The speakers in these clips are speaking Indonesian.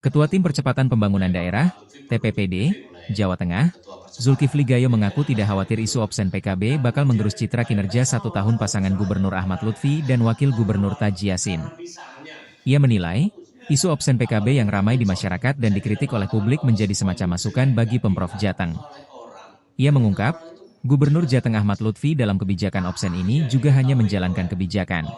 Ketua Tim Percepatan Pembangunan Daerah, TPPD, Jawa Tengah, Zulkifli Gayo mengaku tidak khawatir isu absen PKB bakal menggerus citra kinerja 1 tahun pasangan Gubernur Ahmad Lutfi dan Wakil Gubernur Taji Yassin. Ia menilai, isu absen PKB yang ramai di masyarakat dan dikritik oleh publik menjadi semacam masukan bagi Pemprov Jateng. Ia mengungkap, Gubernur Jateng Ahmad Lutfi dalam kebijakan absen ini juga hanya menjalankan kebijakan.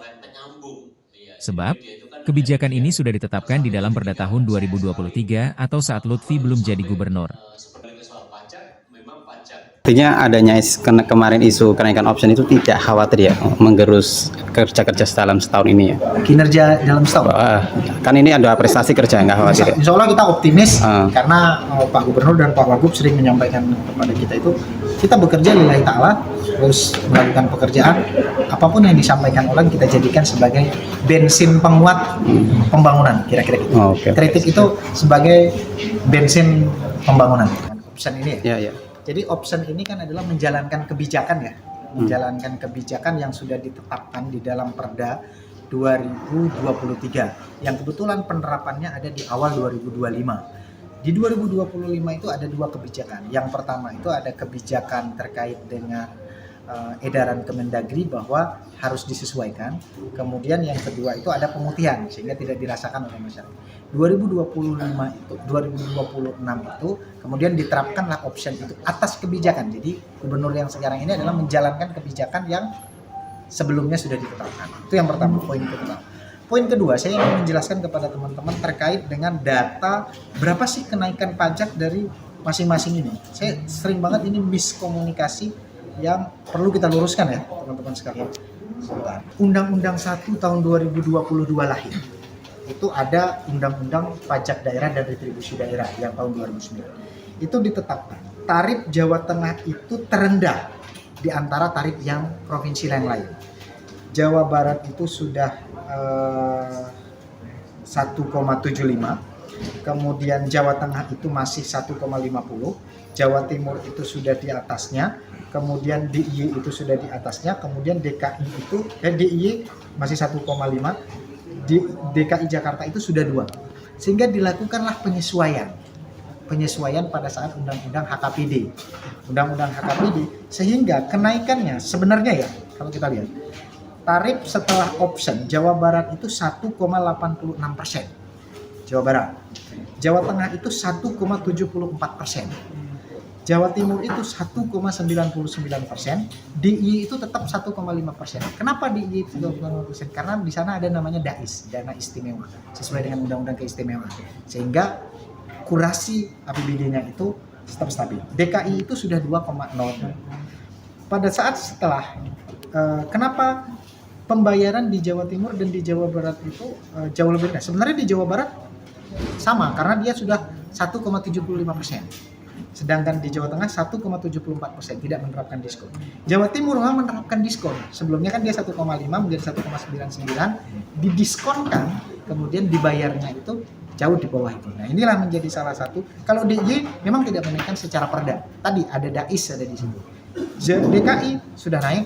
Sebab, kebijakan ini sudah ditetapkan di dalam Perda tahun 2023 atau saat Lutfi belum jadi gubernur. Artinya adanya kemarin isu kenaikan option itu tidak khawatir ya menggerus kerja-kerja dalam setahun ini ya? Kinerja dalam setahun? Kan ini ada prestasi kerja, nggak khawatir ya? Insya Allah kita optimis karena Pak Gubernur dan Pak Wagub sering menyampaikan kepada kita itu kita bekerja lillahi ta'ala, terus melakukan pekerjaan apapun yang disampaikan orang kita jadikan sebagai bensin penguat pembangunan, kira-kira gitu. Kritik itu sebagai bensin pembangunan. Option ini ya. Jadi option ini kan adalah menjalankan kebijakan ya, menjalankan kebijakan yang sudah ditetapkan di dalam Perda 2023 yang kebetulan penerapannya ada di awal 2025. Di 2025 itu ada 2 kebijakan. Yang pertama itu ada kebijakan terkait dengan edaran Kemendagri bahwa harus disesuaikan. Kemudian yang kedua itu ada pemutihan sehingga tidak dirasakan oleh masyarakat. 2026 itu kemudian diterapkanlah option itu atas kebijakan. Jadi gubernur yang sekarang ini adalah menjalankan kebijakan yang sebelumnya sudah ditetapkan. Itu yang pertama, poin kedua. Poin kedua, saya ingin menjelaskan kepada teman-teman terkait dengan data berapa sih kenaikan pajak dari masing-masing ini. Saya sering banget ini miskomunikasi yang perlu kita luruskan ya teman-teman sekalian. Undang-Undang 1 tahun 2022 lahir. Itu ada Undang-Undang Pajak Daerah dan Retribusi Daerah yang tahun 2009. Itu ditetapkan. Tarif Jawa Tengah itu terendah di antara tarif yang provinsi lain. Jawa Barat itu sudah 1,75. Kemudian Jawa Tengah itu masih 1,50. Jawa Timur itu sudah di atasnya. Kemudian DIY itu sudah di atasnya. Kemudian DKI itu DIY masih 1,5. Di DKI Jakarta itu sudah 2, sehingga dilakukanlah penyesuaian pada saat Undang-Undang HKPD, sehingga kenaikannya sebenarnya ya kalau kita lihat tarif setelah option Jawa Barat itu 1,86%, Jawa Barat, Jawa Tengah itu 1,74%. Jawa Timur itu 1,99%, DIY itu tetap 1,5%. Kenapa DIY itu 1,5%? Karena di sana ada namanya DAIS, dana istimewa, sesuai dengan Undang-Undang Keistimewaan. Sehingga kurasi APBD-nya itu tetap stabil. DKI itu sudah 2,0. Pada saat setelah, kenapa pembayaran di Jawa Timur dan di Jawa Barat itu jauh lebih rendah? Sebenarnya di Jawa Barat sama, karena dia sudah 1,75%. Sedangkan di Jawa Tengah 1,74%, tidak menerapkan diskon. Jawa Timur memang menerapkan diskon. Sebelumnya kan dia 1,5 menjadi 1,99, didiskonkan, kemudian dibayarnya itu jauh di bawah itu. Nah, inilah menjadi salah satu. Kalau DIY memang tidak menaikkan secara perda. Tadi ada DAIS ada di situ. DKI sudah naik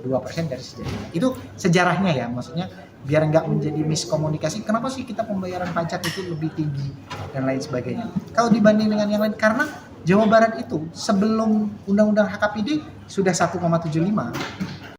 2% dari sejarah. Itu sejarahnya ya, maksudnya biar nggak menjadi miskomunikasi. Kenapa sih kita pembayaran pajak itu lebih tinggi dan lain sebagainya? Kalau dibanding dengan yang lain, karena Jawa Barat itu sebelum Undang-Undang HKPD sudah 1,75,